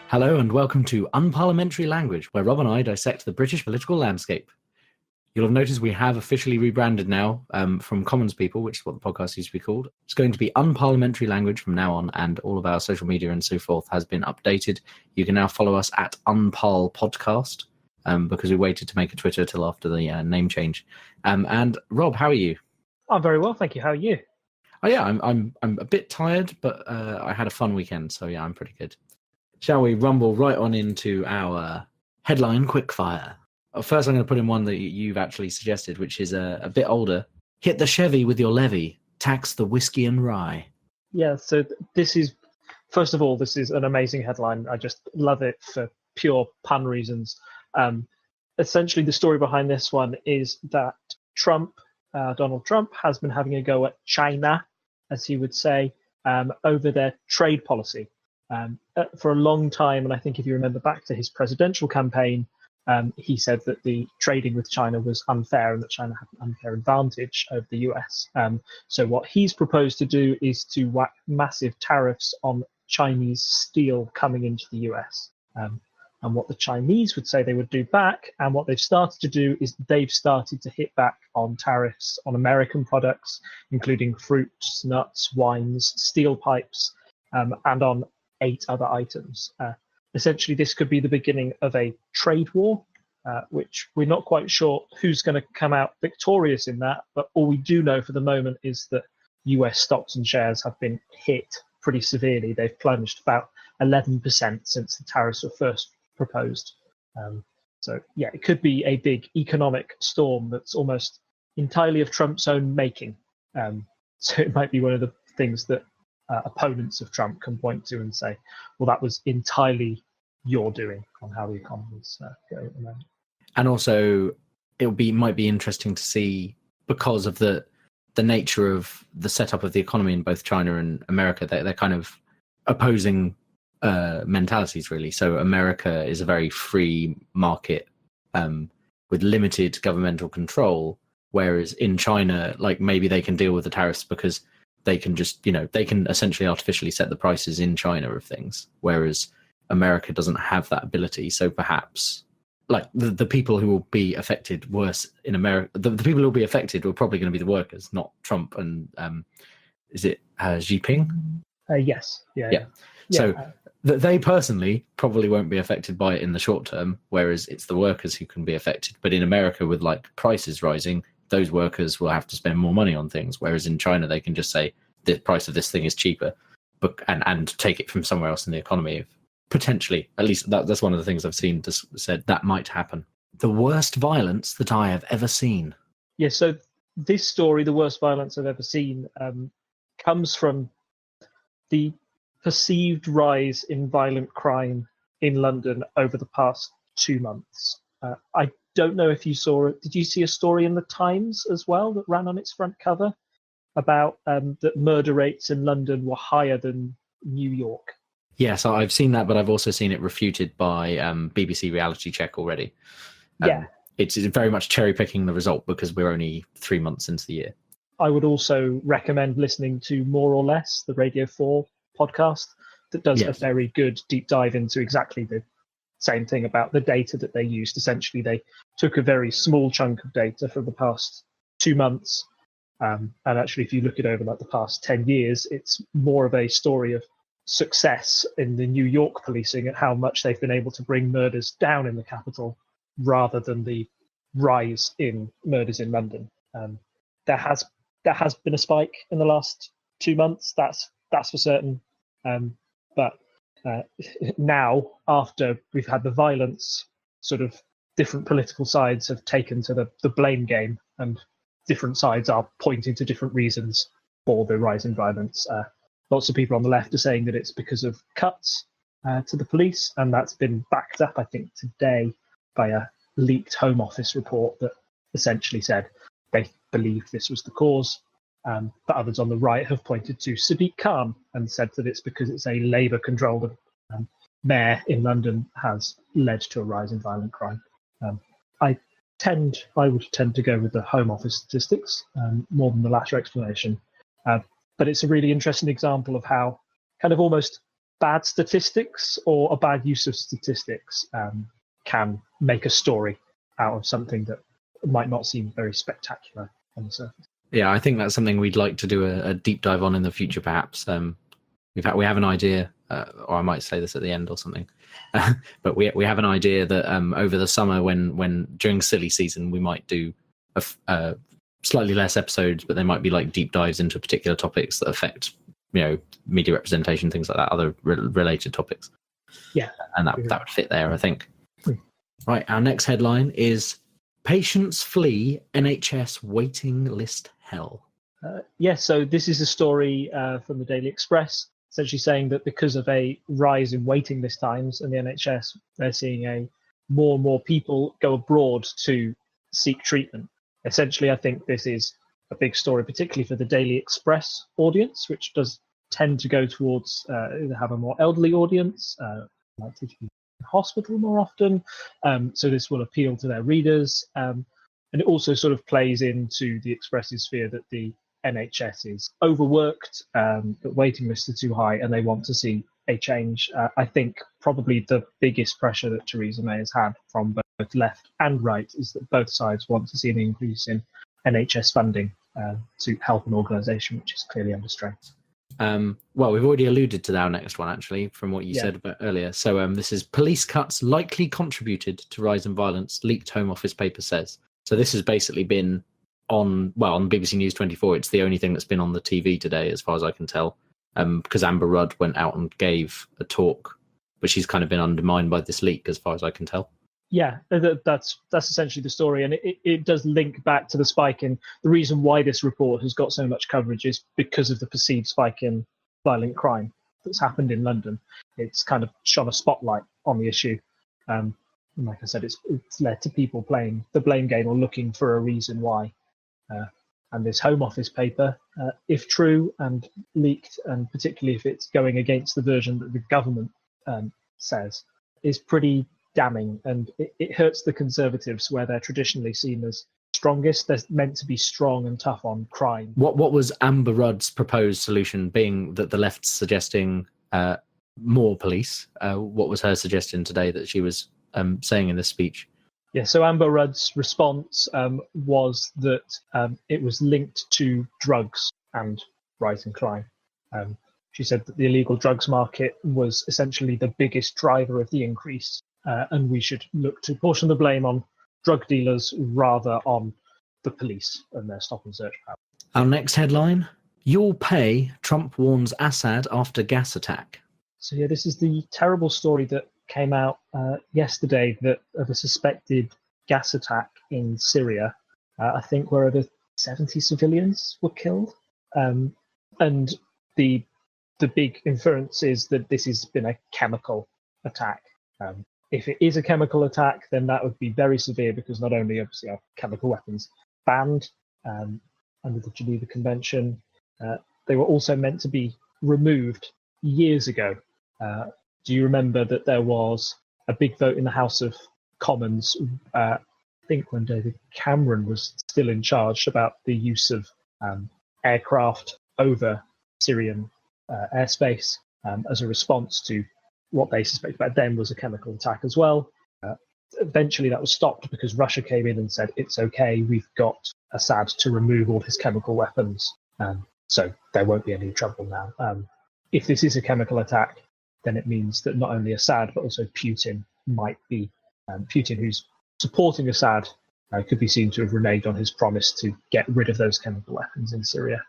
Hello and welcome to Unparliamentary Language, where Rob and I dissect the British political landscape. You'll have noticed we have officially rebranded now from Commons People, which is what the podcast used to be called. It's going to be Unparliamentary Language from now on, and all of our social media and so forth has been updated. You can now follow us at Unparl Podcast, because we waited to make a Twitter till after the name change. And Rob, how are you? I'm very well, thank you. How are you? Oh yeah, I'm a bit tired, but I had a fun weekend, so yeah, I'm pretty good. Shall we rumble right on into our headline quickfire? First, I'm going to put in one that you've actually suggested, which is a bit older. Hit the Chevy with your levy, tax the whiskey and rye. Yeah, so this is, first of all, this is an amazing headline. I just love it for pure pun reasons. Essentially, the story behind this one is that Donald Trump, has been having a go at China, as he would say, over their trade policy. For a long time, and I think if you remember back to his presidential campaign, he said that the trading with China was unfair and that China had an unfair advantage over the US. So what he's proposed to do is to whack massive tariffs on Chinese steel coming into the US. And what the Chinese would say they would do back, and what they've started to do, is they've started to hit back on tariffs on American products, including fruits, nuts, wines, steel pipes, and on 8 other items. Essentially, this could be the beginning of a trade war, which we're not quite sure who's going to come out victorious in that. But all we do know for the moment is that US stocks and shares have been hit pretty severely. They've plunged about 11% since the tariffs were first proposed. So yeah, it could be a big economic storm that's almost entirely of Trump's own making. So it might be one of the things that opponents of Trump can point to and say, well, that was entirely your doing on how the economy's going at the moment. And also, might be interesting to see, because of the nature of the setup of the economy in both China and America, they're kind of opposing mentalities, really. So America is a very free market with limited governmental control, whereas in China, like, maybe they can deal with the tariffs because they can just, they can essentially artificially set the prices in China of things, whereas America doesn't have that ability. So perhaps, like, the people who will be affected worse in America, the people who will be affected are probably going to be the workers, not Trump and is it Xi Jinping? Yes. Yeah. So they personally probably won't be affected by it in the short term, whereas it's the workers who can be affected. But in America, with like prices rising, those workers will have to spend more money on things, whereas in China they can just say the price of this thing is cheaper, but and take it from somewhere else in the economy. Potentially, at least that's one of the things I've seen said that might happen. The worst violence that I have ever seen. Yeah, so this story, the worst violence I've ever seen, comes from the perceived rise in violent crime in London over the past 2 months. I don't know if you saw it. Did you see a story in the Times as well that ran on its front cover about that murder rates in London were higher than New York? Yes, I've seen that, but I've also seen it refuted by BBC Reality Check already. It's very much cherry picking the result because we're only 3 months into the year. I would also recommend listening to More or Less, the Radio 4 podcast that does a very good deep dive into exactly the same thing about the data that they used. Essentially, they took a very small chunk of data for the past 2 months. And actually, if you look at over like the past 10 years, it's more of a story of success in the New York policing and how much they've been able to bring murders down in the capital rather than the rise in murders in London. There has been a spike in the last 2 months. That's for certain. But now, after we've had the violence, sort of different political sides have taken to the blame game, and different sides are pointing to different reasons for the rise in violence. Lots of people on the left are saying that it's because of cuts to the police, and that's been backed up, I think, today by a leaked Home Office report that essentially said they believed this was the cause. But others on the right have pointed to Sadiq Khan and said that it's because it's a Labour-controlled mayor in London has led to a rise in violent crime. I would tend to go with the Home Office statistics more than the latter explanation. But it's a really interesting example of how kind of almost bad statistics or a bad use of statistics can make a story out of something that might not seem very spectacular on the surface. Yeah, I think that's something we'd like to do a deep dive on in the future, perhaps. In fact, we have an idea, or I might say this at the end or something, but we have an idea that over the summer, when during silly season, we might do slightly less episodes, but they might be like deep dives into particular topics that affect, media representation, things like that, other related topics. Yeah, and that would fit there, I think. Right, our next headline is Patients Flee NHS Waiting List Hell. So this is a story from the Daily Express, essentially saying that because of a rise in waiting list times in the NHS, they're seeing more and more people go abroad to seek treatment. Essentially, I think this is a big story, particularly for the Daily Express audience, which does tend to go towards have a more elderly audience, likely to be in hospital more often. So this will appeal to their readers. And it also sort of plays into the Express's fear that the NHS is overworked, that waiting lists are too high, and they want to see a change. I think probably the biggest pressure that Theresa May has had from both left and right is that both sides want to see an increase in NHS funding to help an organisation which is clearly under strain. Well, we've already alluded to our next one, actually, from what you said about earlier. So this is police cuts likely contributed to rise in violence, leaked Home Office paper says. So this has basically been on BBC News 24. It's the only thing that's been on the TV today, as far as I can tell, because Amber Rudd went out and gave a talk, but she's kind of been undermined by this leak, as far as I can tell. Yeah, that's essentially the story, and it does link back to the spike in the reason why this report has got so much coverage is because of the perceived spike in violent crime that's happened in London. It's kind of shone a spotlight on the issue. And like I said, it's led to people playing the blame game or looking for a reason why. And this Home Office paper, if true and leaked, and particularly if it's going against the version that the government says, is pretty damning, and it hurts the Conservatives, where they're traditionally seen as strongest. They're meant to be strong and tough on crime. What was Amber Rudd's proposed solution, being that the left's suggesting more police? What was her suggestion today that she was saying in this speech? Yeah, so Amber Rudd's response was that it was linked to drugs and rising crime. She said that the illegal drugs market was essentially the biggest driver of the increase, and we should look to portion the blame on drug dealers rather on the police and their stop and search power. Our next headline, You'll pay, Trump warns Assad after gas attack. So yeah, this is the terrible story that came out yesterday of a suspected gas attack in Syria. I think where over 70 civilians were killed. And the big inference is that this has been a chemical attack. If it is a chemical attack, then that would be very severe, because not only obviously are chemical weapons banned under the Geneva Convention, they were also meant to be removed years ago. Do you remember that there was a big vote in the House of Commons, I think when David Cameron was still in charge, about the use of aircraft over Syrian airspace as a response to what they suspected back then was a chemical attack as well. Eventually that was stopped because Russia came in and said, it's okay, we've got Assad to remove all his chemical weapons, so there won't be any trouble now. If this is a chemical attack, then it means that not only Assad, but also Putin might be, Putin, who's supporting Assad, could be seen to have reneged on his promise to get rid of those chemical weapons in Syria.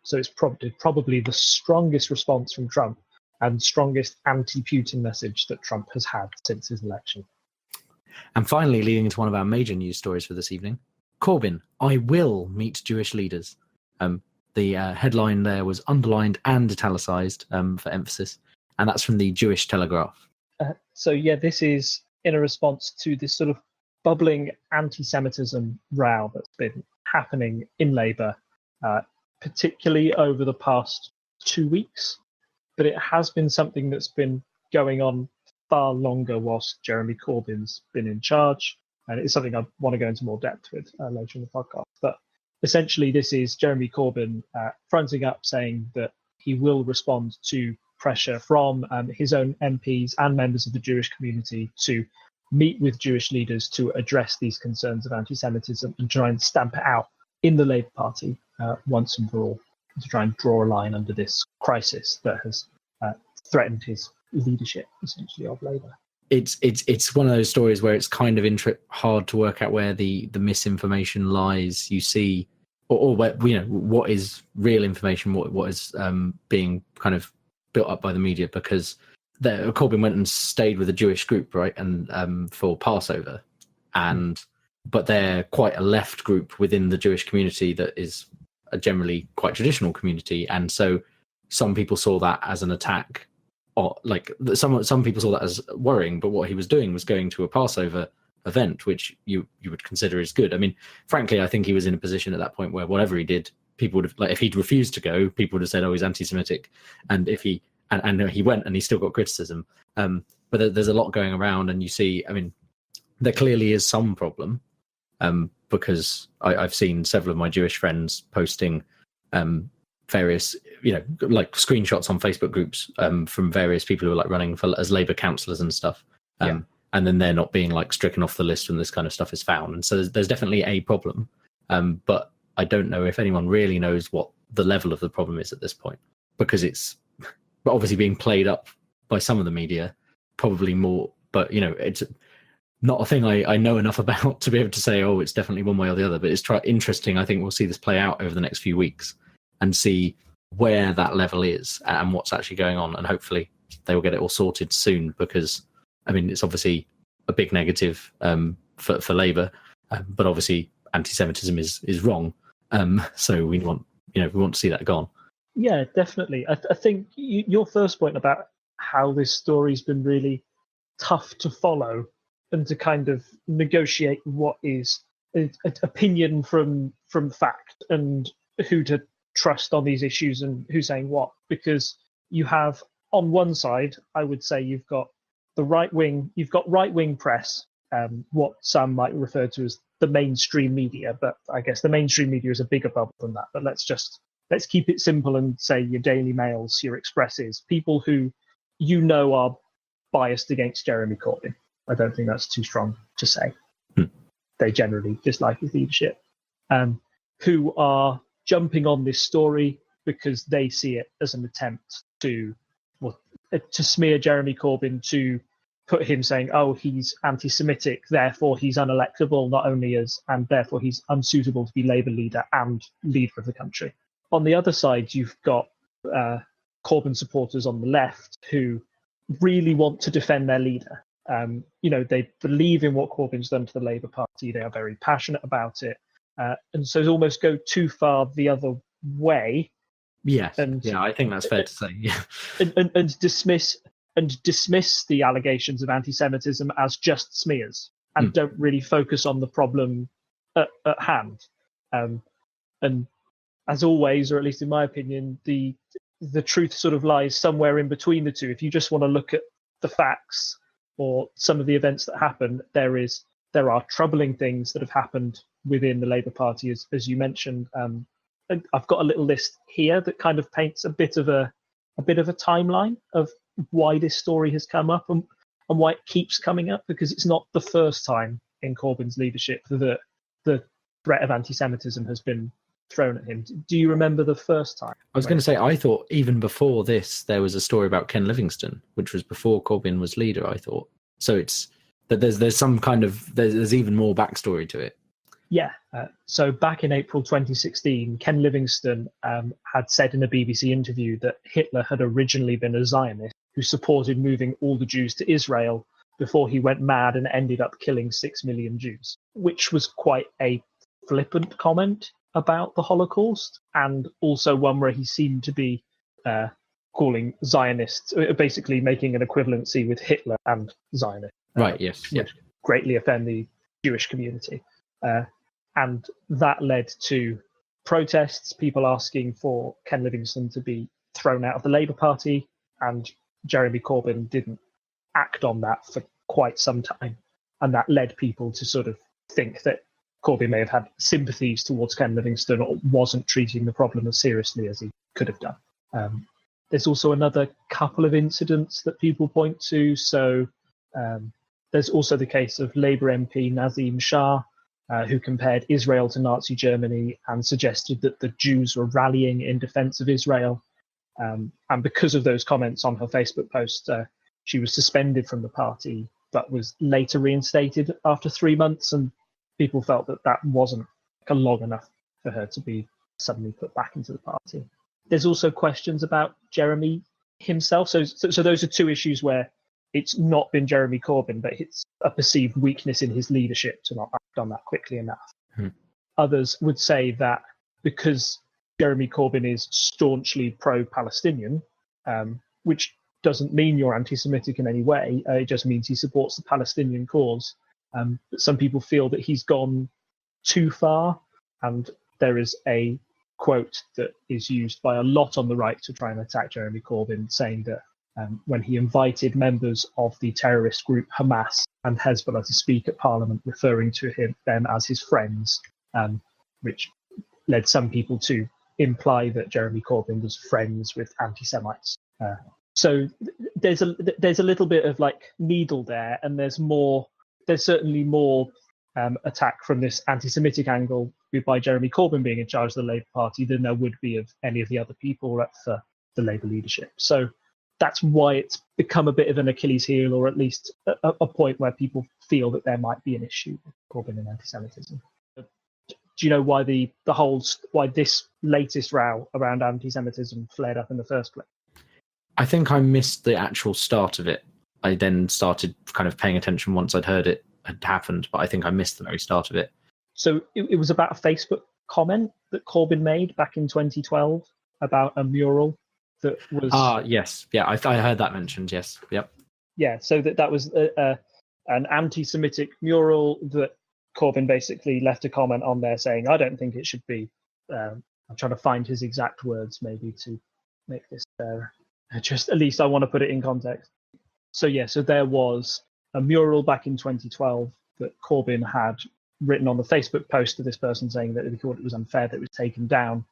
So it's probably the strongest response from Trump and strongest anti-Putin message that Trump has had since his election. And finally, leading into one of our major news stories for this evening, Corbyn, I will meet Jewish leaders. The headline there was underlined and italicized for emphasis, and that's from the Jewish Telegraph. So this is in a response to this sort of bubbling anti-Semitism row that's been happening in Labour, particularly over the past 2 weeks. But it has been something that's been going on far longer whilst Jeremy Corbyn's been in charge. And it's something I want to go into more depth with later in the podcast. But essentially, this is Jeremy Corbyn fronting up, saying that he will respond to pressure from his own MPs and members of the Jewish community to meet with Jewish leaders to address these concerns of anti-Semitism and try and stamp it out in the Labour Party once and for all, to try and draw a line under this crisis that has threatened his leadership, essentially, of Labour. It's one of those stories where it's kind of hard to work out where the misinformation lies. You see, or where, what is real information, what is being kind of built up by the media, because Corbyn went and stayed with a Jewish group, right, and for Passover, but they're quite a left group within the Jewish community that is a generally quite traditional community, and so some people saw that as an attack, or like some people saw that as worrying. But what he was doing was going to a Passover event, which you would consider is good. I mean, frankly, I think he was in a position at that point where whatever he did, people would have, like, if he'd refused to go, people would have said, "Oh, he's anti-Semitic," and if he and he went and he still got criticism. But there's a lot going around, and you see, I mean, there clearly is some problem, because I've seen several of my Jewish friends posting various, like screenshots on Facebook groups from various people who are like running as Labour councillors and stuff. And then they're not being like stricken off the list when this kind of stuff is found. And so there's definitely a problem. But I don't know if anyone really knows what the level of the problem is at this point, because it's obviously being played up by some of the media, probably more, but it's not a thing I know enough about to be able to say, oh, it's definitely one way or the other. But it's interesting. I think we'll see this play out over the next few weeks and see where that level is and what's actually going on. And hopefully they will get it all sorted soon, because, I mean, it's obviously a big negative for Labour, but obviously anti-Semitism is wrong. So we want to see that gone. Yeah, definitely. I think your first point about how this story's been really tough to follow and to kind of negotiate what is an opinion from fact and who to trust on these issues and who's saying what, because you have on one side, I would say you've got right wing press, what some might refer to as the mainstream media, but I guess the mainstream media is a bigger bubble than that. But let's keep it simple and say your Daily Mails, your Expresses, people who are biased against Jeremy Corbyn. I don't think that's too strong to say. They generally dislike his leadership, who are jumping on this story because they see it as an attempt to smear Jeremy Corbyn, to put him saying, oh, he's anti-Semitic, therefore he's unelectable, and therefore he's unsuitable to be Labour leader and leader of the country. On the other side, you've got Corbyn supporters on the left who really want to defend their leader. They believe in what Corbyn's done to the Labour Party. They are very passionate about it. And so almost go too far the other way. Yes. I think that's fair to say. Yeah. And dismiss the allegations of anti-Semitism as just smears and don't really focus on the problem at hand. And as always, or at least in my opinion, the truth sort of lies somewhere in between the two. If you just want to look at the facts or some of the events that happen, there are troubling things that have happened within the Labour Party, as you mentioned. I've got a little list here that kind of paints a bit of a timeline of why this story has come up and why it keeps coming up, because it's not the first time in Corbyn's leadership that the threat of anti-Semitism has been thrown at him. Do you remember the first time? I was going to say, I thought even before this, there was a story about Ken Livingstone, which was before Corbyn was leader, I thought. So it's that there's some kind of, there's even more backstory to it. Yeah. So back in April 2016, Ken Livingstone had said in a BBC interview that Hitler had originally been a Zionist who supported moving all the Jews to Israel before he went mad and ended up killing 6 million Jews, which was quite a flippant comment about the Holocaust, and also one where he seemed to be calling Zionists, basically making an equivalency with Hitler and Zionist. Right, yes. Which greatly offend the Jewish community. And that led to protests, people asking for Ken Livingstone to be thrown out of the Labour Party, and Jeremy Corbyn didn't act on that for quite some time. And that led people to sort of think that Corbyn may have had sympathies towards Ken Livingstone or wasn't treating the problem as seriously as he could have done. There's also another couple of incidents that people point to. So there's also the case of Labour MP Nazim Shah, who compared Israel to Nazi Germany and suggested that the Jews were rallying in defense of Israel. And because of those comments on her Facebook post, she was suspended from the party, but was later reinstated after 3 months. And people felt that that wasn't long enough for her to be suddenly put back into the party. There's also questions about Jeremy himself. So those are two issues where it's not been Jeremy Corbyn, but it's a perceived weakness in his leadership to not act on that quickly enough. Others would say that because Jeremy Corbyn is staunchly pro-Palestinian, which doesn't mean you're anti-Semitic in any way. It just means he supports the Palestinian cause. But some people feel that he's gone too far, and there is a quote that is used by a lot on the right to try and attack Jeremy Corbyn, saying that when he invited members of the terrorist group Hamas and Hezbollah to speak at Parliament, referring to them as his friends, which led some people to imply that Jeremy Corbyn was friends with anti-Semites. So there's a little bit of like needle there, and there's certainly more attack from this anti-Semitic angle by Jeremy Corbyn being in charge of the Labour Party than there would be of any of the other people up for the Labour leadership. So that's why it's become a bit of an Achilles heel, or at least a point where people feel that there might be an issue with Corbyn and anti-Semitism. Do you know why why this latest row around anti-Semitism flared up in the first place? I think I missed the actual start of it. I then started kind of paying attention once I'd heard it had happened, but I think I missed the very start of it. So it was about a Facebook comment that Corbyn made back in 2012 about a mural that was... yes. Yeah, I heard that mentioned, yes. Yep. Yeah, so that was an anti-Semitic mural that Corbyn basically left a comment on there saying, I don't think it should be... I'm trying to find his exact words maybe to make this fair. Just at least I want to put it in context. So there was a mural back in 2012 that Corbyn had written on the Facebook post to this person saying that he thought it was unfair that it was taken down,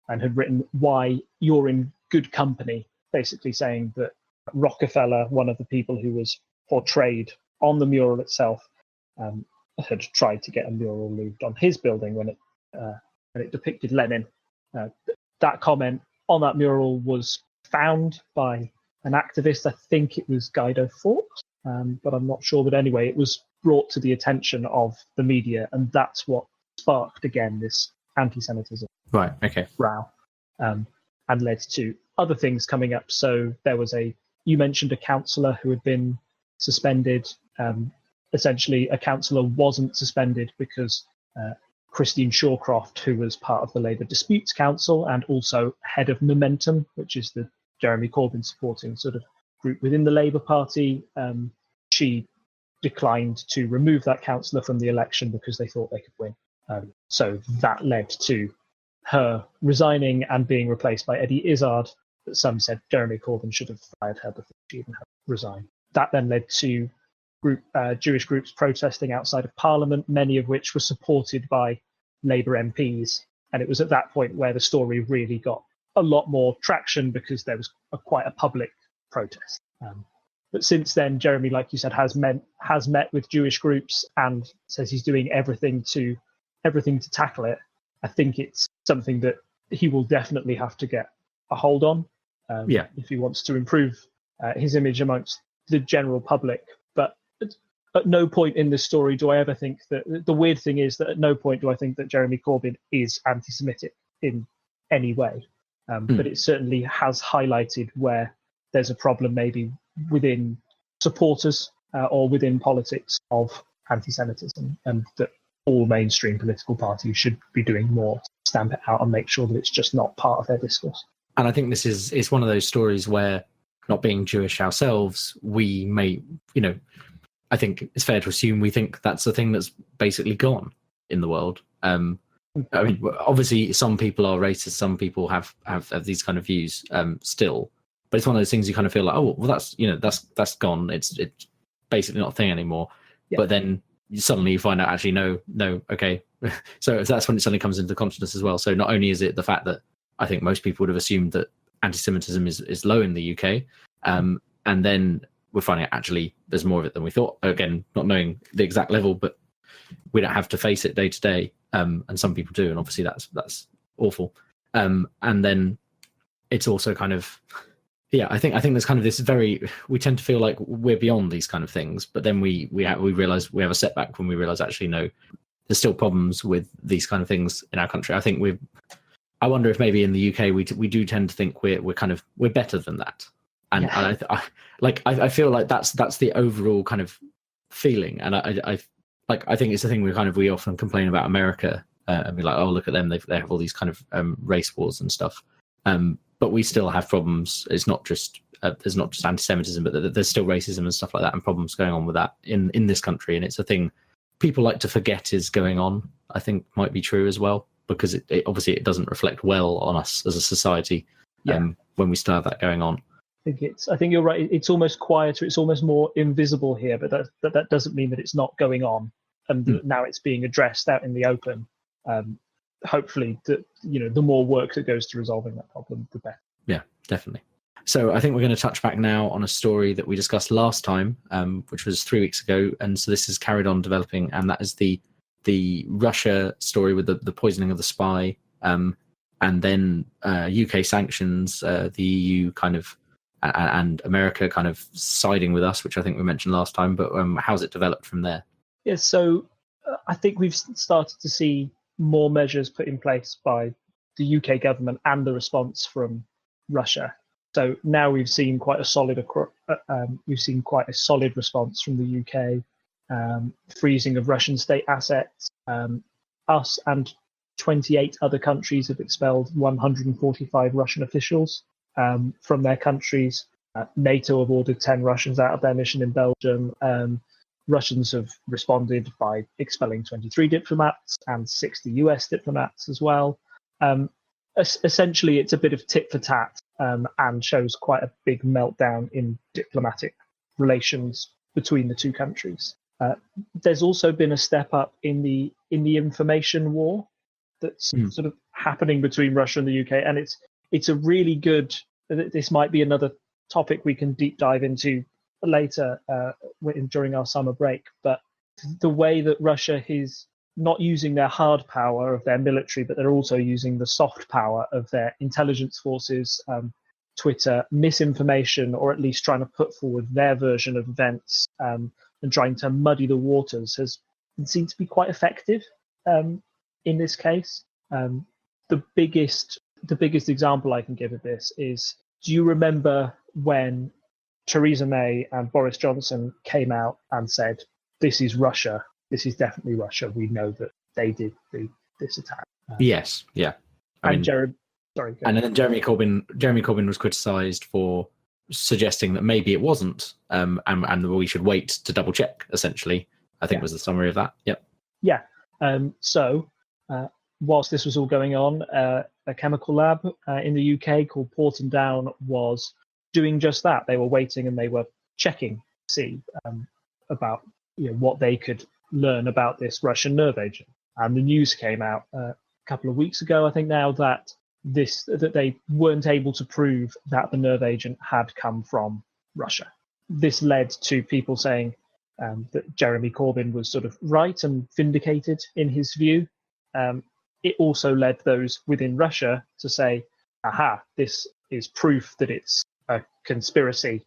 and had written, why you're in good company, basically saying that Rockefeller, one of the people who was portrayed on the mural itself, had tried to get a mural moved on his building when it depicted Lenin. That comment on that mural was found by an activist. I think it was Guido Fawkes, but I'm not sure. But anyway, it was brought to the attention of the media, and that's what sparked again this anti-Semitism row, and led to other things coming up. So there was you mentioned a councillor who had been suspended. Essentially, a councillor wasn't suspended because Christine Shawcroft, who was part of the Labour Disputes Council and also head of Momentum, which is the Jeremy Corbyn supporting sort of group within the Labour Party, she declined to remove that councillor from the election because they thought they could win. So that led to her resigning and being replaced by Eddie Izzard. That some said Jeremy Corbyn should have fired her before she even had resigned. That then led to Jewish groups protesting outside of Parliament, many of which were supported by Labour MPs. And it was at that point where the story really got a lot more traction because there was quite a public protest. But since then, Jeremy, like you said, has met with Jewish groups and says he's doing everything to tackle it. I think it's something that he will definitely have to get a hold on if he wants to improve his image amongst the general public. But at no point in this story do I ever think that... The weird thing is that at no point do I think that Jeremy Corbyn is anti-Semitic in any way. But it certainly has highlighted where there's a problem maybe within supporters or within politics of anti-Semitism, and that all mainstream political parties should be doing more to stamp it out and make sure that it's just not part of their discourse. And I think this is one of those stories where, not being Jewish ourselves, we may, I think it's fair to assume we think that's the thing that's basically gone in the world. I mean, obviously, some people are racist, some people have these kind of views still, but it's one of those things you kind of feel like, oh, well, that's gone. It's basically not a thing anymore. Yeah. But then suddenly you find out, actually, no, okay. So that's when it suddenly comes into consciousness as well. So not only is it the fact that I think most people would have assumed that anti-Semitism is low in the UK, and then we're finding actually there's more of it than we thought. Again, not knowing the exact level, but we don't have to face it day to day, and some people do, and obviously that's awful. And then it's also kind of, yeah, I think there's kind of this we tend to feel like we're beyond these kind of things, but then we realize we have a setback when we realize actually no, there's still problems with these kind of things in our country. I think I wonder if maybe in the UK we do tend to think we're better than that, and I feel like that's the overall kind of feeling, and I think it's the thing we often complain about America and be like, oh, look at them, they have all these kind of race wars and stuff, but we still have problems. It's not just there's not just anti-Semitism, but there's still racism and stuff like that, and problems going on with that in this country, and it's a thing people like to forget is going on. I think might be true as well, because it obviously it doesn't reflect well on us as a society when we still have that going on. I think you're right. It's almost quieter. It's almost more invisible here, but that doesn't mean that it's not going on, and now it's being addressed out in the open. Hopefully, the more work that goes to resolving that problem, the better. Yeah, definitely. So I think we're going to touch back now on a story that we discussed last time, which was 3 weeks ago, and so this has carried on developing, and that is the Russia story with the poisoning of the spy, and then UK sanctions, the EU kind of and America kind of siding with us, which I think we mentioned last time. But how's it developed from there? Yeah, so I think we've started to see more measures put in place by the UK government and the response from Russia. So now we've seen quite a solid response from the UK, freezing of Russian state assets. Us and 28 other countries have expelled 145 Russian officials from their countries. NATO have ordered 10 Russians out of their mission in Belgium. Russians have responded by expelling 23 diplomats and 60 US diplomats as well. Essentially, it's a bit of tit for tat, and shows quite a big meltdown in diplomatic relations between the two countries. There's also been a step up in the information war that's sort of happening between Russia and the UK, and it's a really good. This might be another topic we can deep dive into later during our summer break. But the way that Russia is not using their hard power of their military, but they're also using the soft power of their intelligence forces, Twitter, misinformation, or at least trying to put forward their version of events, and trying to muddy the waters, has seemed to be quite effective in this case. The biggest example I can give of this is, do you remember when Theresa May and Boris Johnson came out and said, this is Russia, this is definitely Russia, we know that they did this attack? Yes, yeah. And then Jeremy Corbyn was criticised for suggesting that maybe it wasn't, and we should wait to double check, essentially, I think was the summary of that. Yep. Yeah. So whilst this was all going on, a chemical lab in the UK called Porton Down was doing just that. They were waiting and they were checking to see about what they could learn about this Russian nerve agent. And the news came out a couple of weeks ago, I think now, that they weren't able to prove that the nerve agent had come from Russia. This led to people saying that Jeremy Corbyn was sort of right and vindicated in his view. It also led those within Russia to say, aha, this is proof that it's a conspiracy.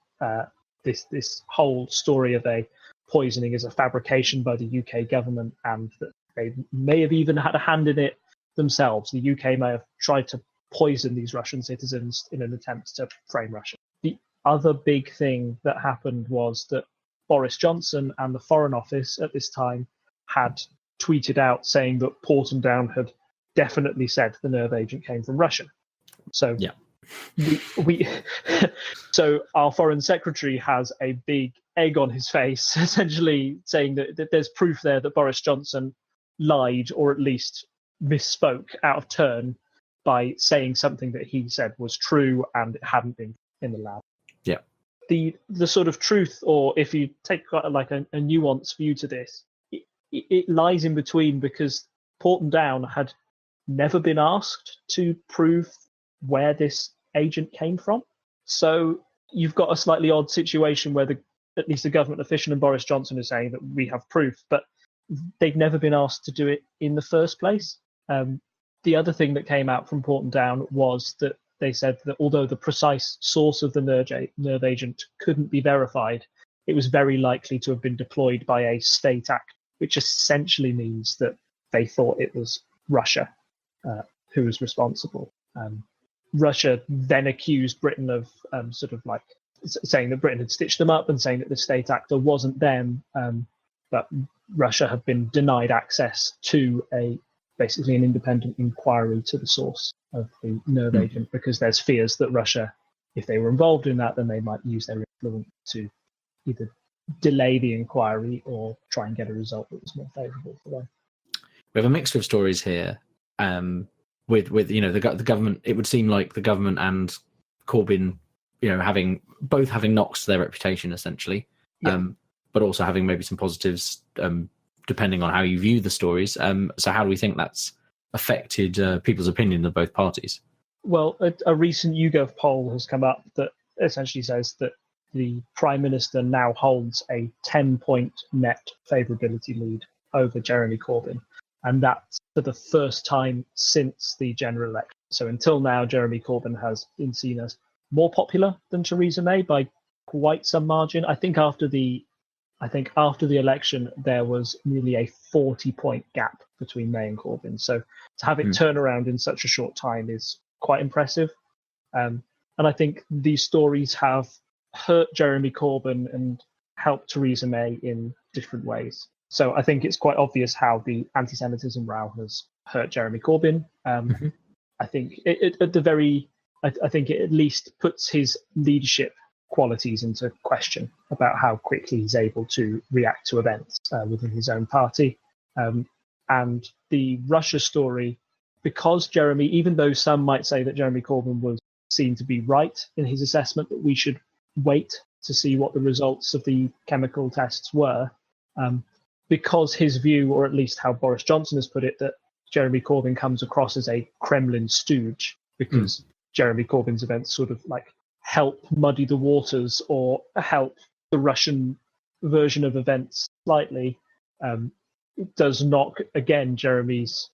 This whole story of a poisoning is a fabrication by the UK government, and that they may have even had a hand in it themselves. The UK may have tried to poison these Russian citizens in an attempt to frame Russia. The other big thing that happened was that Boris Johnson and the Foreign Office at this time had tweeted out saying that Porton Down had definitely said the nerve agent came from Russia. So yeah. So our foreign secretary has a big egg on his face, essentially saying that there's proof there that Boris Johnson lied, or at least misspoke out of turn by saying something that he said was true and it hadn't been in the lab. Yeah. The sort of truth, or if you take like a nuanced view to this, it lies in between, because Porton Down had never been asked to prove where this agent came from. So you've got a slightly odd situation where at least the government official and Boris Johnson is saying that we have proof, but they've never been asked to do it in the first place. The other thing that came out from Porton Down was that they said that although the precise source of the nerve agent couldn't be verified, it was very likely to have been deployed by a state actor, which essentially means that they thought it was Russia who was responsible. Russia then accused Britain of sort of like saying that Britain had stitched them up and saying that the state actor wasn't them, but Russia had been denied access to basically an independent inquiry to the source of the nerve agent, because there's fears that Russia, if they were involved in that, then they might use their influence to either delay the inquiry or try and get a result that was more favourable for them. We have a mixture of stories here. With the government, it would seem like the government and Corbyn, having knocks to their reputation essentially, but also having maybe some positives, depending on how you view the stories. So how do we think that's affected people's opinion of both parties? Well, a recent YouGov poll has come up that essentially says that the Prime Minister now holds a 10-point net favourability lead over Jeremy Corbyn. And that's for the first time since the general election. So until now, Jeremy Corbyn has been seen as more popular than Theresa May by quite some margin. I think after the election, there was nearly a 40-point gap between May and Corbyn. So to have it turn around in such a short time is quite impressive. And I think these stories have hurt Jeremy Corbyn and helped Theresa May in different ways. So I think it's quite obvious how the anti-Semitism row has hurt Jeremy Corbyn. I think it at least puts his leadership qualities into question about how quickly he's able to react to events within his own party. And the Russia story, because Jeremy, even though some might say that Jeremy Corbyn was seen to be right in his assessment that we should wait to see what the results of the chemical tests were, because his view, or at least how Boris Johnson has put it, that Jeremy Corbyn comes across as a Kremlin stooge because Jeremy Corbyn's events sort of like help muddy the waters or help the Russian version of events slightly, it does knock, again, Jeremy's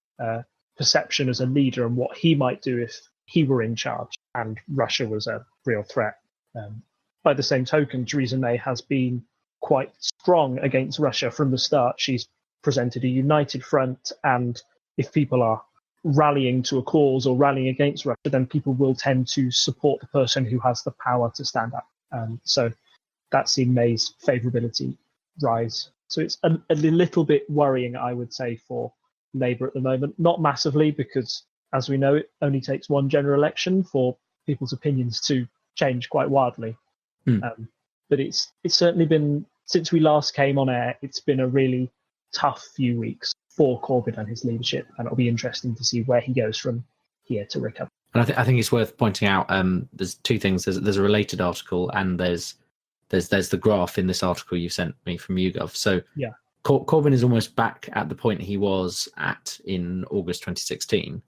perception as a leader and what he might do if he were in charge and Russia was a real threat. By the same token, Theresa May has been quite strong against Russia from the start. She's presented a united front, and if people are rallying to a cause or rallying against Russia, then people will tend to support the person who has the power to stand up. So that's seen May's favourability rise. So it's a little bit worrying, I would say, for Labour at the moment. Not massively, because as we know, it only takes one general election for people's opinions to change quite wildly. But it's certainly been, since we last came on air, it's been a really tough few weeks for Corbyn and his leadership, and it'll be interesting to see where he goes from here to recover. And I think it's worth pointing out. There's two things. There's a related article, and there's the graph in this article you sent me from YouGov. So yeah, Corbyn is almost back at the point he was at in August 2016.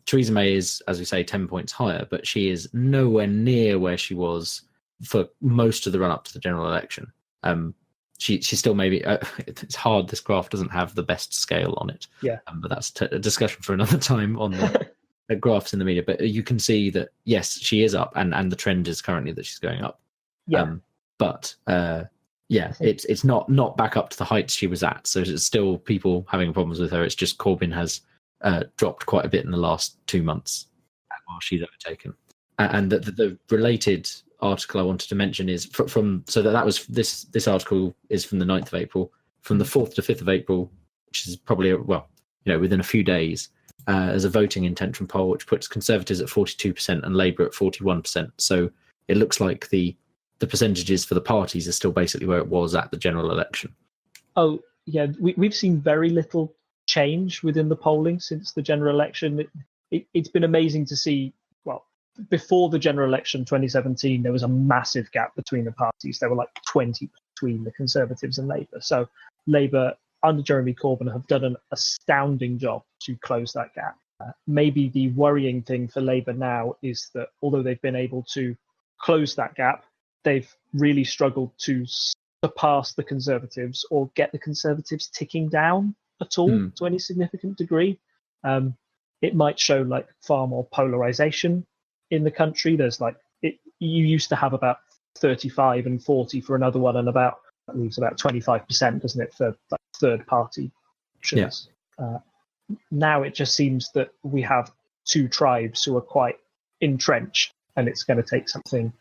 Theresa May is, as we say, 10 points higher, but she is nowhere near where she was for most of the run up to the general election. She still maybe it's hard. This graph doesn't have the best scale on it. Yeah, but that's a discussion for another time on the graphs in the media. But you can see that yes, she is up, and the trend is currently that she's going up. Yeah, it's not back up to the heights she was at. So it's still people having problems with her. It's just Corbyn has dropped quite a bit in the last 2 months while she's overtaken. And the related article I wanted to mention is this article is from the 9th of April. From the 4th to 5th of April, which is probably within a few days, as a voting intention poll, which puts Conservatives at 42% and Labour at 41%. So it looks like the percentages for the parties are still basically where it was at the general election. Oh yeah, we've seen very little change within the polling since the general election. It's been amazing to see. Before the general election 2017, there was a massive gap between the parties. There were like 20 between the Conservatives and Labour. So Labour under Jeremy Corbyn have done an astounding job to close that gap. Maybe the worrying thing for Labour now is that although they've been able to close that gap, they've really struggled to surpass the Conservatives or get the Conservatives ticking down at all to any significant degree. It might show like far more polarization in the country. There's you used to have about 35 and 40 for another one, and about 25%, doesn't it, for like third party options? Yeah. Now it just seems that we have two tribes who are quite entrenched, and it's going to take something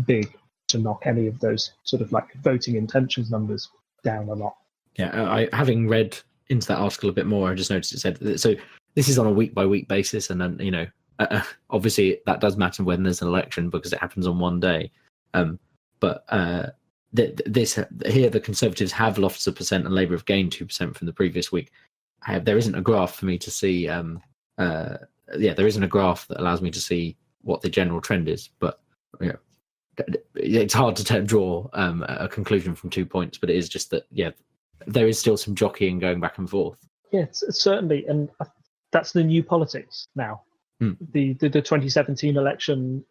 big to knock any of those sort of like voting intentions numbers down a lot. Yeah, having read into that article a bit more, I just noticed it said so. This is on a week by week basis, and then obviously that does matter when there's an election because it happens on one day. But the Conservatives have lost 1% and Labour have gained 2% from the previous week. There isn't a graph for me to see. There isn't a graph that allows me to see what the general trend is. But it's hard to draw a conclusion from 2 points. But it is just that there is still some jockeying going back and forth. Yeah, it's certainly, and that's the new politics now. The 2017 election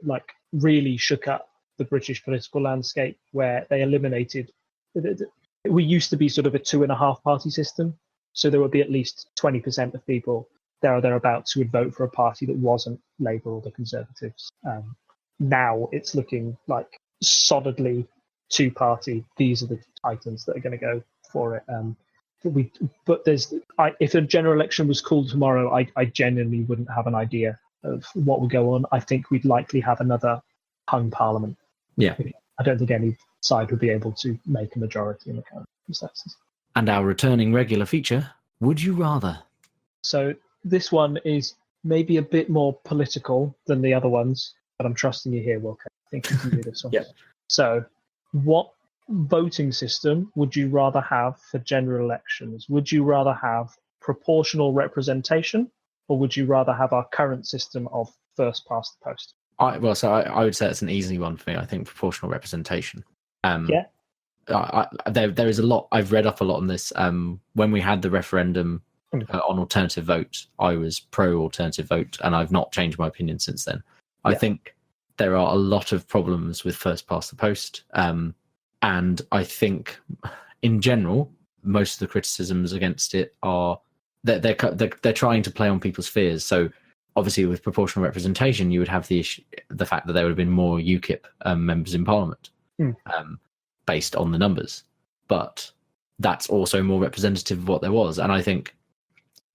really shook up the British political landscape, where they eliminated. We used to be sort of a 2.5 party system, so there would be at least 20% of people there or thereabouts who would vote for a party that wasn't Labour or the Conservatives. Now it's looking like solidly 2-party. These are the titans that are going to go for it. If a general election was called tomorrow, I genuinely wouldn't have an idea of what would go on. I think we'd likely have another hung parliament. Yeah, I don't think any side would be able to make a majority in the current circumstances. And our returning regular feature, Would You Rather? So this one is maybe a bit more political than the other ones, but I'm trusting you here, Wilco. I think you can do this one. Yeah. So what voting system would you rather have for general elections? Would you rather have proportional representation, or would you rather have our current system of first past the post? I would say it's an easy one for me. I think proportional representation. Yeah. There is a lot. I've read up a lot on this. When we had the referendum on alternative vote, I was pro alternative vote, and I've not changed my opinion since then. Yeah. I think there are a lot of problems with first past the post, and I think in general most of the criticisms against it are that they're trying to play on people's fears. So obviously with proportional representation, you would have the fact that there would have been more UKIP members in Parliament based on the numbers, but that's also more representative of what there was. And I think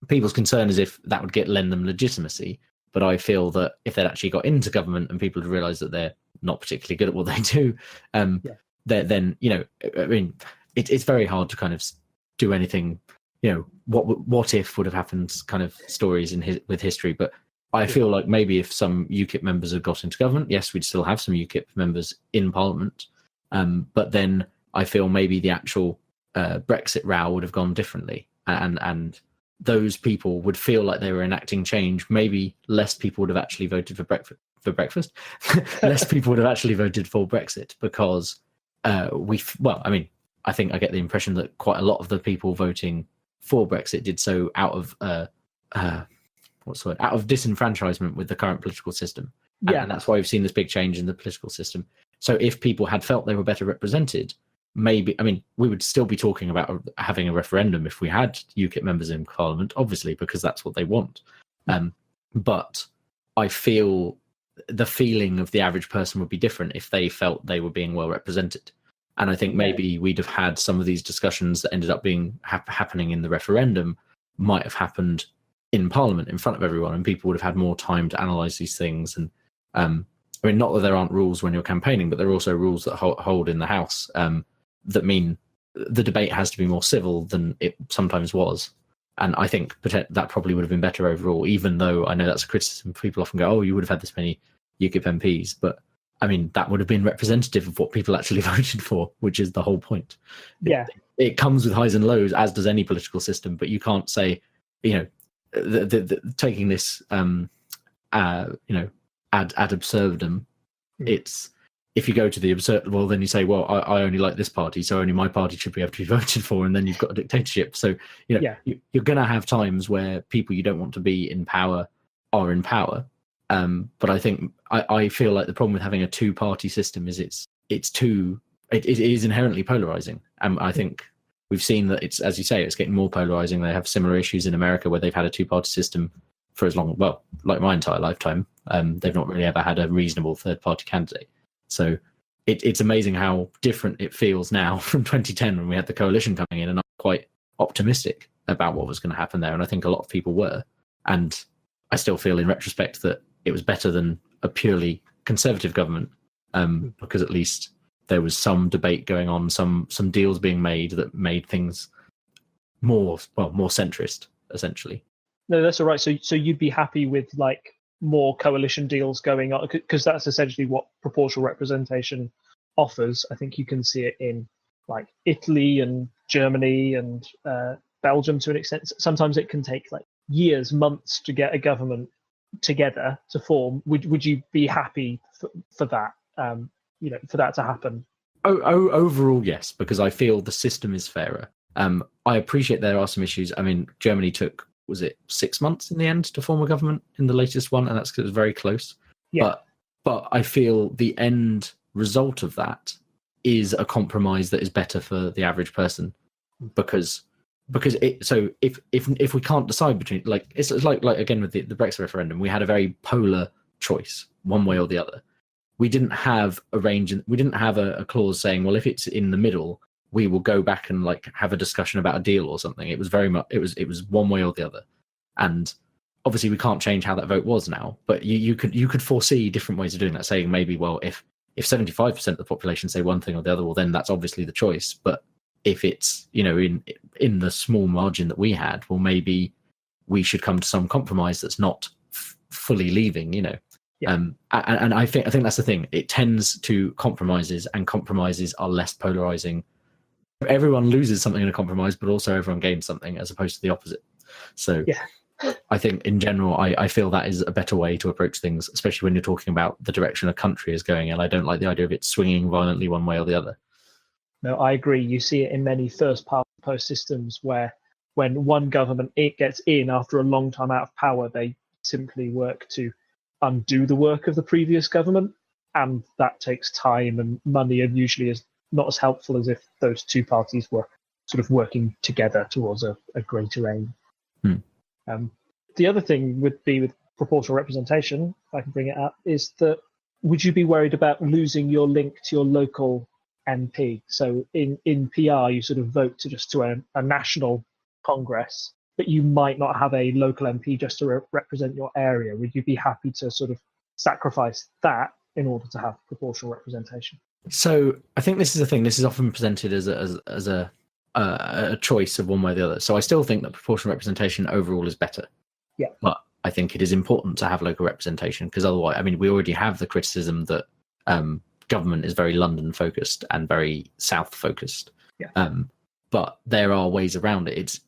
people's concern is if that would lend them legitimacy. But I feel that if they'd actually got into government and people had realised that they're not particularly good at what they do, then I mean, it's very hard to kind of do anything. What if would have happened kind of stories with history. But I feel like maybe if some UKIP members had got into government, yes, we'd still have some UKIP members in Parliament. But then I feel maybe the actual Brexit row would have gone differently, and those people would feel like they were enacting change. Maybe less people would have actually voted for breakfast. Less people would have actually voted for Brexit because I think I get the impression that quite a lot of the people voting for Brexit did so out of disenfranchisement with the current political system. Yeah. And that's why we've seen this big change in the political system. So if people had felt they were better represented, maybe, I mean, we would still be talking about having a referendum if we had UKIP members in Parliament, obviously, because that's what they want. But I feel the feeling of the average person would be different if they felt they were being well represented. And I think maybe we'd have had some of these discussions that ended up being happening in the referendum might have happened in Parliament in front of everyone, and people would have had more time to analyse these things. And I mean, not that there aren't rules when you're campaigning, but there are also rules that hold in the House that mean the debate has to be more civil than it sometimes was. And I think that probably would have been better overall, even though I know that's a criticism. People often go, oh, you would have had this many UKIP MPs. But I mean, that would have been representative of what people actually voted for, which is the whole point. Yeah. It comes with highs and lows, as does any political system, but you can't say, taking this, ad absurdum, it's, if you go to the absurd, well, then you say, well, I only like this party, so only my party should be able to be voted for, and then you've got a dictatorship. So, you're going to have times where people you don't want to be in power are in power. But I think I feel like the problem with having a two-party system is it is inherently polarizing. And I think we've seen that it's, as you say, it's getting more polarizing. They have similar issues in America where they've had a two-party system for as long, well, like my entire lifetime. They've not really ever had a reasonable third-party candidate. So it's amazing how different it feels now from 2010 when we had the coalition coming in, and I'm quite optimistic about what was going to happen there. And I think a lot of people were. And I still feel in retrospect that it was better than a purely conservative government, because at least there was some debate going on, some deals being made that made things more centrist, essentially. No, that's all right. So you'd be happy with like more coalition deals going on, because that's essentially what proportional representation offers. I think you can see it in like Italy and Germany and Belgium to an extent. Sometimes it can take like years, months to get a government together to form. Would you be happy for that? For that to happen? Overall, yes, because I feel the system is fairer. I appreciate there are some issues. I mean, Germany took, was it 6 months in the end to form a government in the latest one, and that's because it was very close. Yeah. But I feel the end result of that is a compromise that is better for the average person, because if we can't decide between, like, it's like again with the Brexit referendum, we had a very polar choice, one way or the other. We didn't have a clause saying, well, if it's in the middle, we will go back and like have a discussion about a deal or something. It was very much, it was one way or the other. And obviously we can't change how that vote was now, but you could foresee different ways of doing that, saying maybe, well, if 75% of the population say one thing or the other, well, then that's obviously the choice. But if it's, in the small margin that we had, well, maybe we should come to some compromise that's not fully leaving, Yeah. And I think that's the thing. It tends to compromises, and compromises are less polarizing. Everyone loses something in a compromise, but also everyone gains something, as opposed to the opposite. So yeah. I think in general, I feel that is a better way to approach things, especially when you're talking about the direction a country is going. And I don't like the idea of it swinging violently one way or the other. No, I agree. You see it in many first past post systems where when one government gets in after a long time out of power, they simply work to undo the work of the previous government, and that takes time and money, and usually is not as helpful as if those two parties were sort of working together towards a greater aim. The other thing would be with proportional representation, if I can bring it up, is that would you be worried about losing your link to your local MP? So in PR, you sort of vote to a national Congress, but you might not have a local MP just to represent your area. Would you be happy to sort of sacrifice that in order to have proportional representation? So I think this is the thing. This is often presented as a choice of one way or the other. So I still think that proportional representation overall is better. Yeah. But I think it is important to have local representation, because otherwise, I mean, we already have the criticism that government is very London focused and very South focused. Yeah. But there are ways around it. It's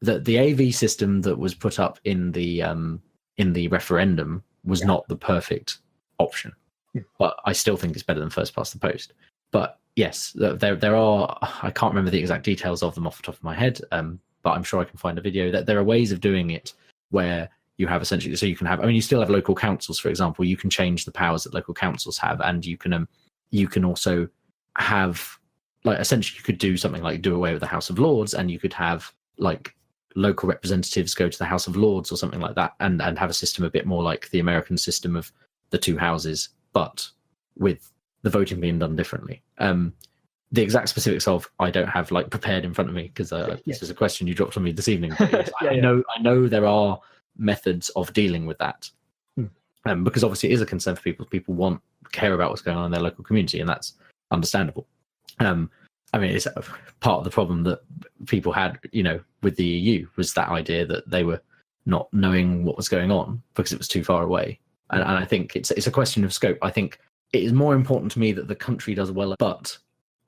the AV system that was put up in the referendum was not the perfect option. Yeah. But I still think it's better than first past the post. But yes, there are, I can't remember the exact details of them off the top of my head, but I'm sure I can find a video. That there are ways of doing it where you have essentially, so you can have, I mean, you still have local councils, for example. You can change the powers that local councils have, and you can also have, like, essentially you could do something like do away with the House of Lords, and you could have like local representatives go to the House of Lords or something like that, and have a system a bit more like the American system of the two houses, but with the voting being done differently. The exact specifics of, I don't have like prepared in front of me, because this is a question you dropped on me this evening. But yes, I know there are methods of dealing with that, because obviously it is a concern for people. People care about what's going on in their local community, and that's understandable. I mean, it's part of the problem that people had, with the EU, was that idea that they were not knowing what was going on because it was too far away. And I think it's a question of scope. I think it is more important to me that the country does well, but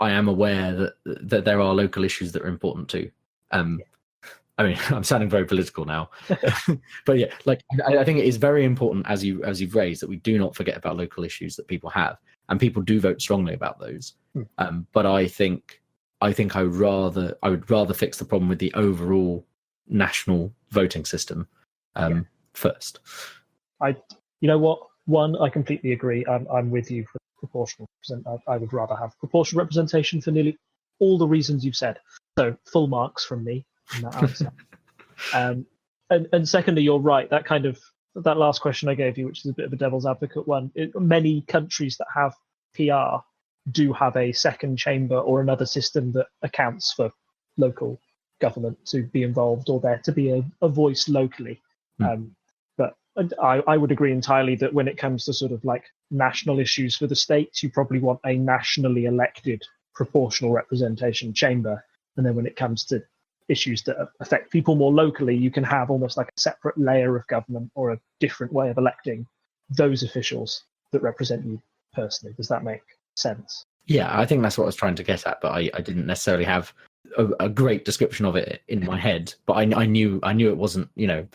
I am aware that there are local issues that are important too. I mean, I'm sounding very political now, but yeah, like I think it is very important, as you've raised, that we do not forget about local issues that people have, and people do vote strongly about those. But I think I would rather fix the problem with the overall national voting system first. You know what? One, I completely agree. I'm with you for proportional. I would rather have proportional representation for nearly all the reasons you've said. So full marks from me in that answer. And secondly, you're right. That last question I gave you, which is a bit of a devil's advocate one. Many countries that have PR do have a second chamber or another system that accounts for local government to be involved or there to be a voice locally. But I would agree entirely that when it comes to sort of like national issues for the states, you probably want a nationally elected proportional representation chamber. And then when it comes to issues that affect people more locally, you can have almost like a separate layer of government or a different way of electing those officials that represent you personally. Does that make sense? Yeah, I think that's what I was trying to get at, but I didn't necessarily have a great description of it in my head. But I knew it wasn't,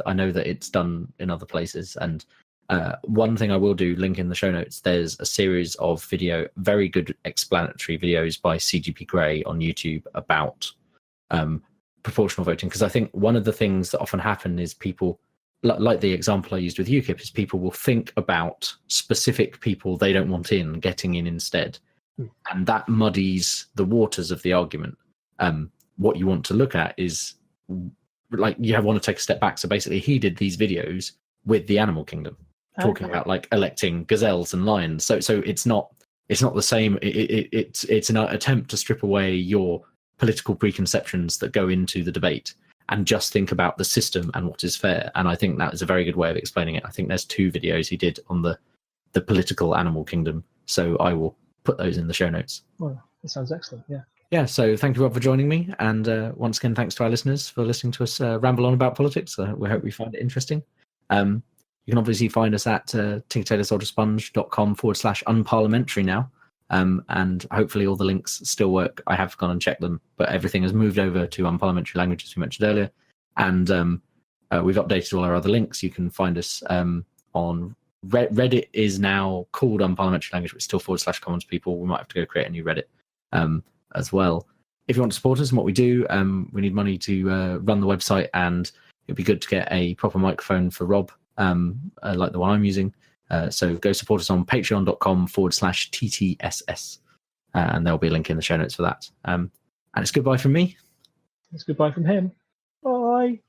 I know that it's done in other places. And one thing I will do, link in the show notes, there's a series of very good explanatory videos by CGP Grey on YouTube about proportional voting, because I think one of the things that often happen is people, like the example I used with UKIP, is people will think about specific people they don't want in getting in instead, and that muddies the waters of the argument. What you want to look at is, like, you want to take a step back. So basically, he did these videos with the animal kingdom, talking about like electing gazelles and lions. So it's not the same. It's an attempt to strip away your political preconceptions that go into the debate and just think about the system and what is fair. And I think that is a very good way of explaining it. I think there's 2 videos he did on the political animal kingdom. So I will put those in the show notes. Well, that sounds excellent. Yeah. Yeah. So thank you, Rob, for joining me. And once again, thanks to our listeners for listening to us ramble on about politics. We hope you find it interesting. You can obviously find us at tinkertailorsoldiersponge.com/unparliamentary now. And hopefully all the links still work. I have gone and checked them, but everything has moved over to unparliamentary language, as we mentioned earlier. And we've updated all our other links. You can find us on Reddit is now called unparliamentary language, but it's still /commons people. We might have to go create a new Reddit as well. If you want to support us and what we do, we need money to run the website, and it'd be good to get a proper microphone for Rob, like the one I'm using. So go support us on patreon.com/TTSS, and there'll be a link in the show notes for that. And it's goodbye from me. It's goodbye from him. Bye.